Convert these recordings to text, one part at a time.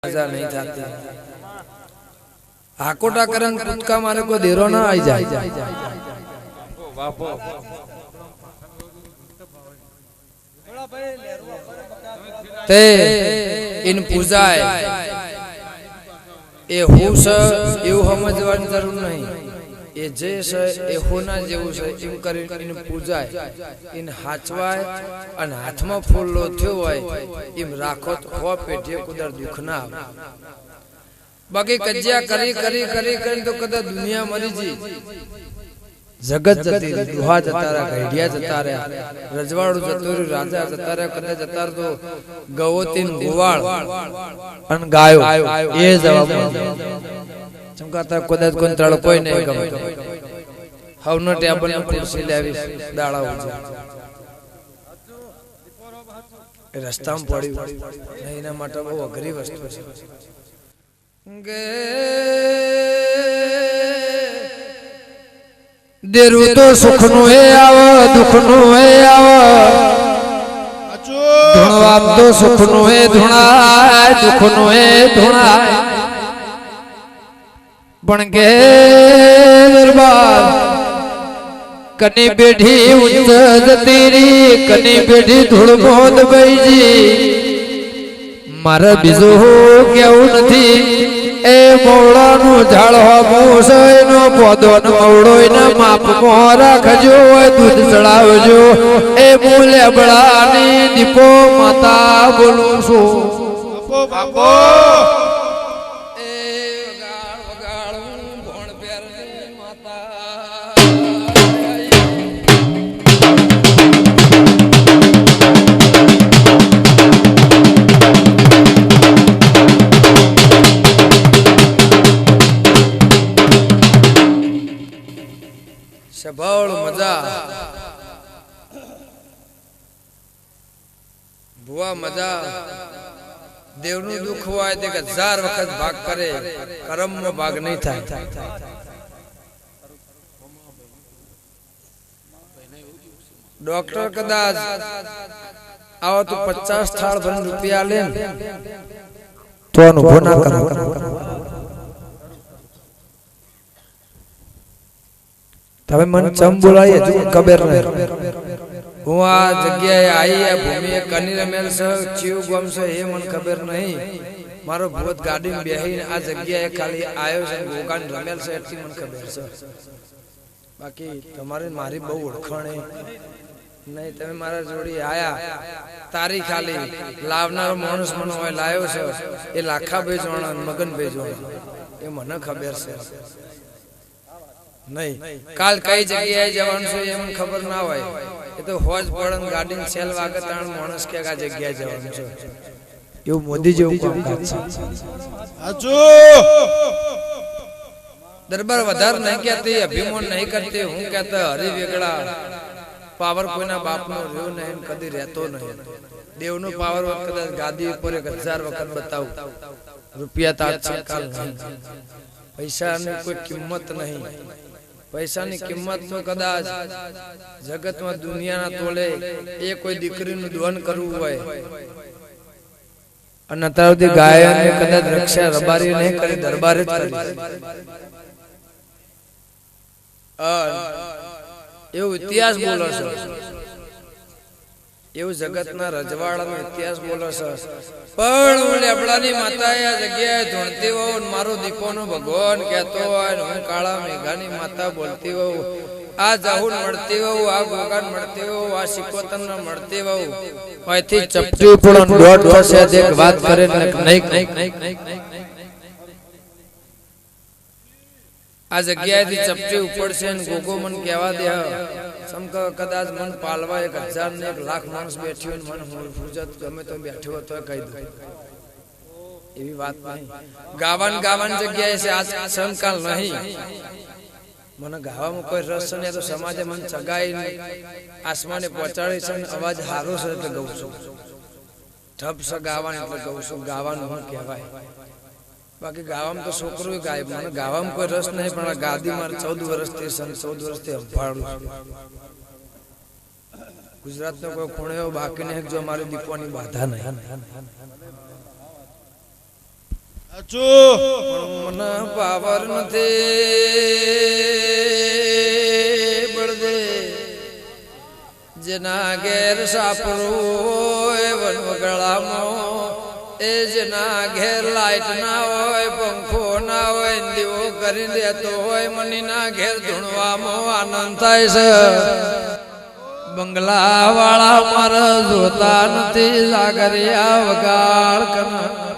मजा नहीं जाती। हाकोटा करन कुत्का मारे को देरो ना आई जाए ते इन पूजाए ए हुस एवं समझवानी जरूर नहीं। ए जे છે એ હોના જેવું છે એમ કરીને इन પૂજાય इन હાચવાય અને હાથમાં ફૂલો થયો હોય એમ રાખો તો હો પેટે કુદર દુખ ના આવે। બાકી કજ્યા કરી કરી કરી કરી તો કદા દુનિયા મરી જી જગત જતી દુહા જતા રહ્યા ઘડિયા જતા રહ્યા રજવાડું જતો રહ્યું રાજા જતા રહ્યા કદા જતા તો ગવોતીન ગોવાળ અને ગાયો એ જવાબ ચમકાતા કદાચ કોંતરાળો કોઈ નહીં ગમે હવનો ટેબલ ને ખુરશી લેવી દાડા ઉજે એ રસ્તામાં પડ્યું એના માટે બહુ અઘરી વસ્તુ છે। ગે દેરું તો સુખનું એ આવે દુઃખનું એ આવે ધૂણવામ તો સુખનું એ ધૂણાય દુઃખનું એ ધૂણાય पण के दरबार कनी बेठी उच्च तेरी कनी बेठी धूल मोद बैजी मारा बीजो केवू नथी ए मोवड़ानु झाड़ होमो सयनो पोदो न मोवड़ो न माप मो राखजो दूध चढ़ावजो ए मूले बड़ानी दीपो माता बोलू छो बापो बापो सबल मजा बुआ मजा देवनु दुख हुआ है 1000 वक्त भाग करे कर्म में भाग नहीं था। डॉक्टर कदाच आओ तो 50 थाल भर रुपया ले तो अनुभव ना करो तब मन चम बोलाय जो खबर नहीं हूँ आ जगह आई है भूमि कनी रमेल से चीव गम से ये मन खबर नहीं मारो बहुत गाड़ी में बेही आ जगह खाली आयो से गोगान रमेल से इतनी मन खबर से बाकी तुम्हारे मारी बहु ओळखाण है नहीं तमे मारा जोड़ी आया तारी खाली लावनार माणस मन होय लायो से ए लाखा बेजवाना मगन बेजवाना ए मन खबर से नहीं काल कई जगह जवान से ये मन खबर ना होय ये तो होज पड़न गाड़ी में सेल वागे ताण माणस के का जगह जवान छे यो मोदी जेवू कामकाज छे। आजो दरबार वधार नहीं कहते अभिमान नहीं करते हूं कहता हरि वेगड़ा पावर कोईना बाप नो रह्यो नहीं कदी रहतो नहीं देव नो पावर कदाच गादी ऊपर 1000 वक्त बताओ रुपया तात से काल नहीं पैसा ने कोई किम्मत नहीं पैसा ની કિંમત તો કદાચ જગત માં દુનિયા ના તોલે એ કોઈ દીકરી નું દવન કરવું હોય અને અત્યારે ગાય ને કદાચ રક્ષા રબારી નહીં કરી દરબારે જ કરી એવું ઇતિહાસ બોલો છે એવું જગત ના રજવાડા નો ઇતિહાસ બોલો છે પણ લેબડાની માતાએ આ જગ્યાએ ધૂણતી હોઉં મારો દીપોનો ભગવાન કહેતો હોય હું કાળા મેઘાની માતા બોલતી હોઉં આ જાહુન મળતી હોઉં આ ગોગાન મળતી હોઉં આ સિકોતન મળતી હોઉં અહીંથી ચપટી પણ દોઢ થશે દેખ વાત કરે નહીં આ જગ્યાએથી ચપટી ઉપડશે ને ગોગો મન કહેવા દે સમક કદાચ મન પાલવા 1000 ને 1 લાખ માણસ બેઠ્યો ને મન ફુરજત ગમે તો બેઠો હતો કહી દો એવી વાત નહીં। ગાવાન ગાવાન જગ્યાએ છે આજ સંકાલ નહીં મને ગાવામાં કોઈ રસ નહીં તો સમાજે મન ચગાઈ આસમાને પહોંચાડી છે અવાજ હારો છે એટલે ગાઉં છું ઠપ છે ગાવાન એટલે ગાઉં છું ગાવાનું હું કહેવાય बाकी गावाम तो छोकरो गाय મને ગાવામ કોઈ રસ નહીં પણ આ ગાદી માર 14 વર્ષથી 14 વર્ષથી અંભાળું ગુજરાત નો કોઈ ખૂણે બાકી નહીં જો મારી દીપવાની બાધા નહીં મને પાવર નથી બળદે જેના ઘેર સાપરું હોય વનવગળામાં એ જેના ઘેર લાઈટ ના હોય પંખો ના હોય દીવો કરી દેતો હોય મનીના ઘેર ધૂણવામાં આનંદ થાય છે બંગલા વાળા મારા જોતા નથી જાગરિયા વગાડ કના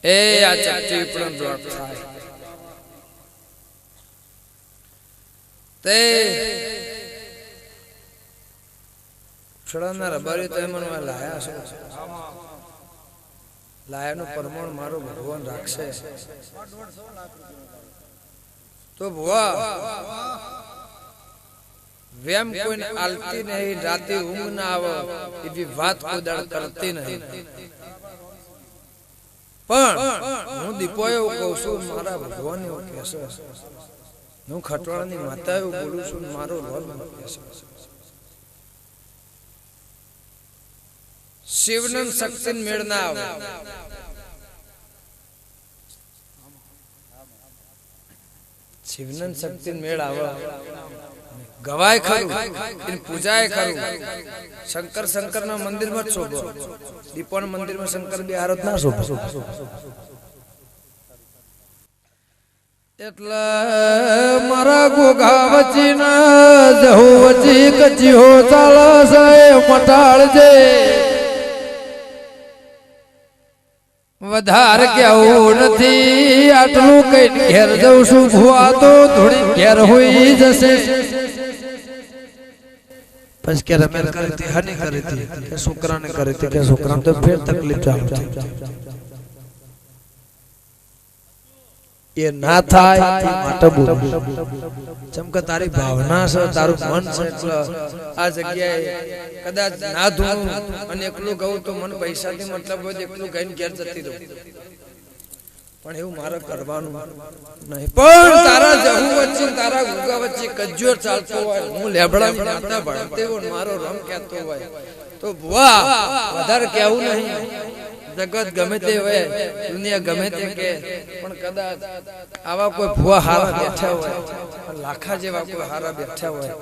એ આ ચકચી પણ ડ્રોપ થાય તે છોડાના રબારી તો એમાં લાયા છે લાયાનું પરમાણ મારો ભગવાન રાખશે તો ભુવા વેમ કોઈને આલતી નહીં રાતે ઊંઘ ના આવે એવી વાત કોઈ દાડ કરતી નહીં પણ હું દીપો એવું કહું છું મારા ભગવાન એવું કહેશે હું ખટવાળાની માતા એવું બોલું છું મારો રોલ કહેશે શિવનંદ શક્તિ મેળ ના આવે શિવનંદ શક્તિ મેળ આવે ગવાય ખરું પૂજાય ખરું શંકર શંકર ના મંદિર માં શોભો દીપોના મંદિર માં શંકર બે આરત ના શોભો એટલે મારા ગોગા વચ્ચે ના જહુ વચ્ચે કચી હો ચાલસ મટાળજે વધારે કેવું નથી આટલું કઈ ઘેર જઉં છું ભુવા તો થોડી ઘેર હોઈ જશે પછી કે રમેલ કરી હતી હની કરી હતી કે છોકરાને કરી હતી કે છોકરાને તો ફેર તકલીફ ચાલુ થઈ એ ના થાય માટે બોલ ચમકે તારી ભાવના છે તારું મન છે એટલે આ જગ્યાએ કદાચ ના ધૂણું અને એકલું કહું તો મને પૈસાથી મતલબ હોય એકલું કહીને ઘેર જતી રહું પણ એવું મારે કરવાનું નહીં પણ તારા જહુ વચ્ચે તારા ગુગા વચ્ચે કજ્જો ચાલતો હોય હું લેબડાની નાતા ભણતે હોય મારો રમ કહેતો હોય તો ભુવા વધારે કહેવું નહીં જગત ગમે તે હોય દુનિયા ગમે તે કે પણ કદાચ આવા કોઈ ભુવા હારા બેઠા હોય લાખા જેવા કોઈ હારા બેઠા હોય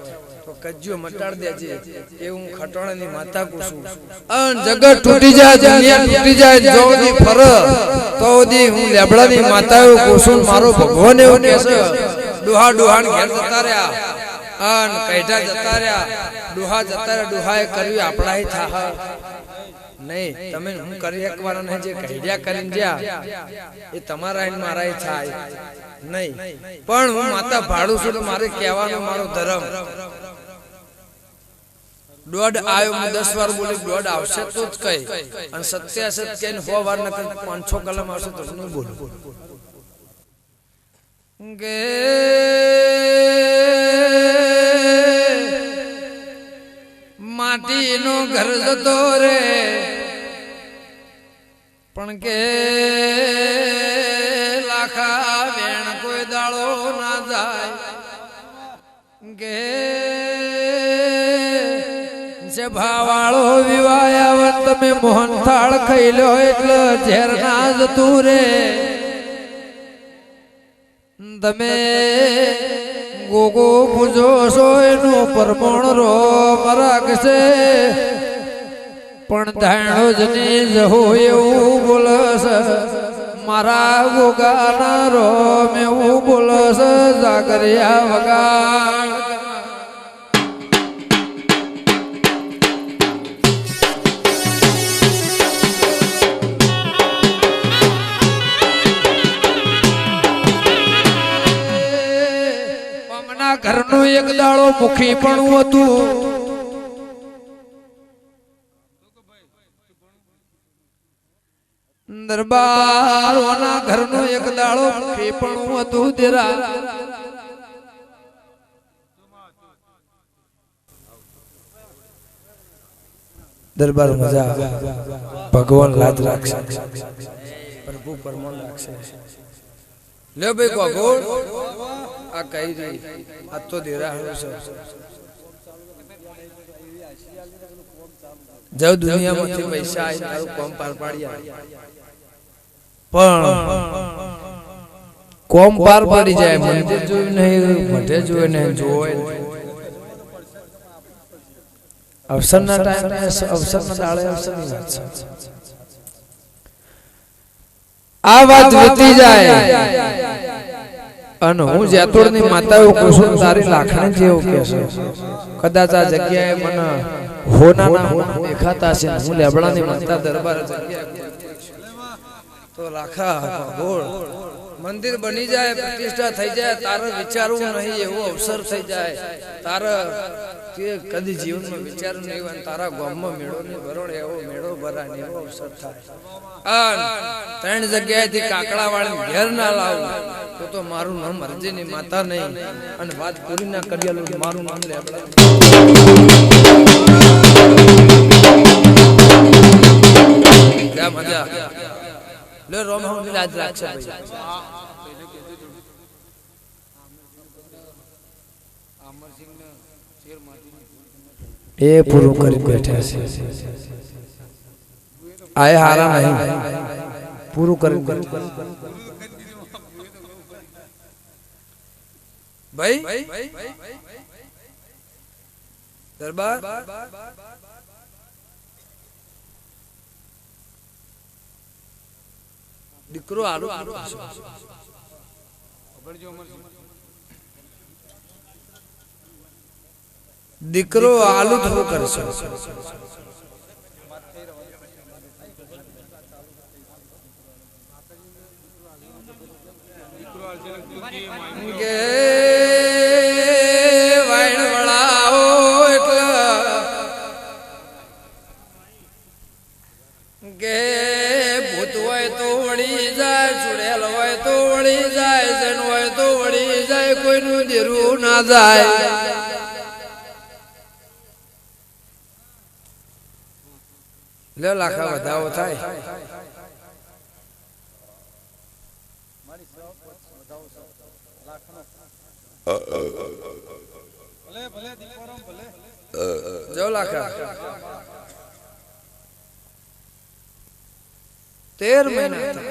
તો કજ્જો મટાડ દેજે એવું ખટોણાની માતા કુસું અન જગત તૂટી જાય દુનિયા તૂટી જાય જોદી ફર તોદી હું લેબડાની માતા કુસું મારો ભગવાન એવું કહેશે ડોહા ડોહાન ઘેર જતા રહ્યા અન કઈઠા જતા રહ્યા ડોહા જતા રહ્યા ડોહાએ કર્યું આપણાય થાહ નહીં તમે હું કરી એકવાના નહીં જે કઈડ્યા કરીને જ્યા એ તમારા એને મારા થાય નહીં પણ હું માતા ભાડું છું તો મારે કહેવાનો મારો ધર્મ દોઢ આવ્યો હું 10 વાર બોલી દોઢ આવશે તો જ કહી અને સત્ય અસત કહીને 100 વાર નકર 500 કલમ આવશે તો હું બોલું ગે માટીનો ઘર જતો રે પણ કે લાખા વેણ કોઈ દાળો ના જાય કે જભાવાળો વિવાયા તમે મોહન થાળ ખાઈ લો એટલે ઝેર ના જતું રે તમે ગોગો પૂજો છો એનું પરમણ રો મરાકશે પણ ધાણો જની જહો એવું બોલસ મારા ગોગાના રો મેવું બોલસ જાગરિયા વગાડ ઘરનું એક દાડો મુખી પણ હતું દરબારોના ઘરનું એક દાડો મુખી પણ હતું તેરા દરબાર મજા ભગવાન લાજ રાખશે પ્રભુ પરમાન રાખશે લે ભાઈ કોગોળ આ કઈ રહી આ તો દેરા હરો છે જો દુનિયામાંથી પૈસા આવી તારું કોમ પાર પાડ્યા પણ કોમ પાર પાડી જાય મંદિર જોયું નહીં મઠે જોયું નહીં જોય અવસરના ટાઈમે અવસરના ડાળે અવસરની વાત છે આ વાત વીતી જાય અને હું જેતોડની માતા એવું કહું છું તારી લાખણી જેવું કહેશે કદાચ આ જગ્યાએ મને હોના દેખાતા છે હું લેબડાની માતા દરબાર જગ્યાએ તો લાખા ગોળ મંદિર બની જાય પ્રતિષ્ઠા થઈ જાય તારે વિચારવું નહીં એવો અવસર થઈ જાય તારે કદી જીવનમાં વિચારું નહીં હોય તારા ગામમાં મેળો નહીં ભરણ એવો મેળો ભરાય એવો અવસર થાય ત્રણ જગ્યાએથી કાકડા વાળી ઘેર ના લાવું તો મારું નામ મરજીની માતા નહીં અને વાત પૂરી ના કરેલું મારું નામ લેબડા મજા લે રોમ હું લાજ રાખશે એ પૂરું કરી બેઠા છે આય હારા નહીં પૂરું કરી ભાઈ દરબાર દીકરો આલો દીકરો આલુ થવું કરશે વાઈણ વળાવો એટલે કે ભૂત હોય તો વળી જાય ચુડેલ હોય તો વળી જાય જન હોય તો વળી જાય કોઈનું દેરું ના જાય લે લાખા વધાવો થાય જો લાખા 13 મહિના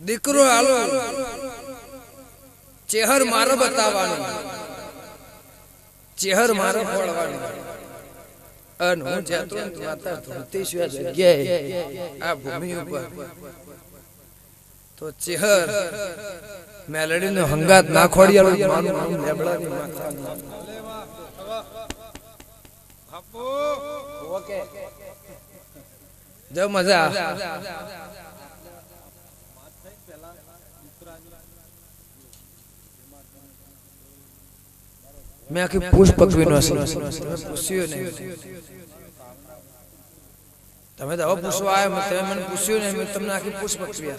દીકરો આલો ચહેર મારો બતાવવાનો ચહેર મારો ફોડવાનો અન હું જાતો માતા ધરતી જગ્યાએ આ ભૂમિ ઉપર તો ચહેર મેલડીનો હંગાત ના ખોડિયાળું મારું નામ લેબડાની માતા બાપુ ઓકે જો મજા મેં આખી પુષ્પ પકવીનો પૂછ્યું નહીં તમે તો હવે પૂછવા આવ્યા તમે મને પૂછ્યું નહીં મેં તમને આખી પુષ્પ પકવી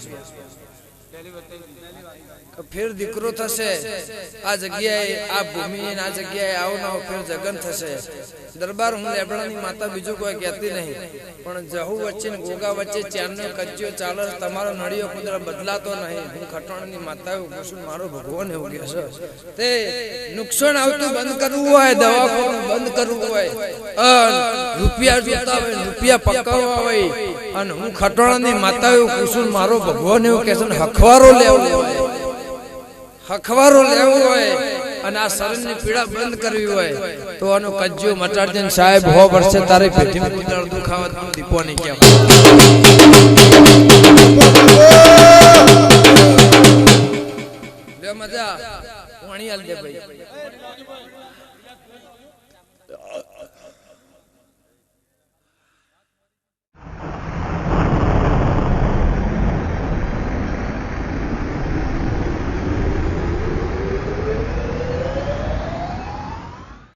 ફેર દીકરો થશે આ જગ્યાએ આ ભૂમિ આ જગ્યાએ આવો નવો ફેર જગન થશે દરબાર હું લેબડાની માતા બીજું કોઈ કહેતી નહીં પણ જહુ વચ્ચે ને ગોગા વચ્ચે ચારનો કચ્યો ચાલે તમારો નળિયો કુદરત બદલાતો નહીં હું ખટોણની માતા એવું કશું મારો ભગવાન એવું કહે છે તે નુકસાન આવતું બંધ કરવું હોય દવાખાનું બંધ કરવું હોય રૂપિયા જોતા હોય રૂપિયા પકવવા હોય અને હું ખટોણાની માતા એવું કશું મારો ભગવાન એવું કહે છે હખવારો લેવો હોય હખવારો લેવો હોય અને આ શરીરની પીડા બંધ કરવી હોય તો આનો કજ્જો મટાડી દે સાહેબ 100 વર્ષે તારે પેટીમાં કુતળ દુખાવા દીપો નહીં કહેવાય લે મજા પાણી આલ દે ભાઈ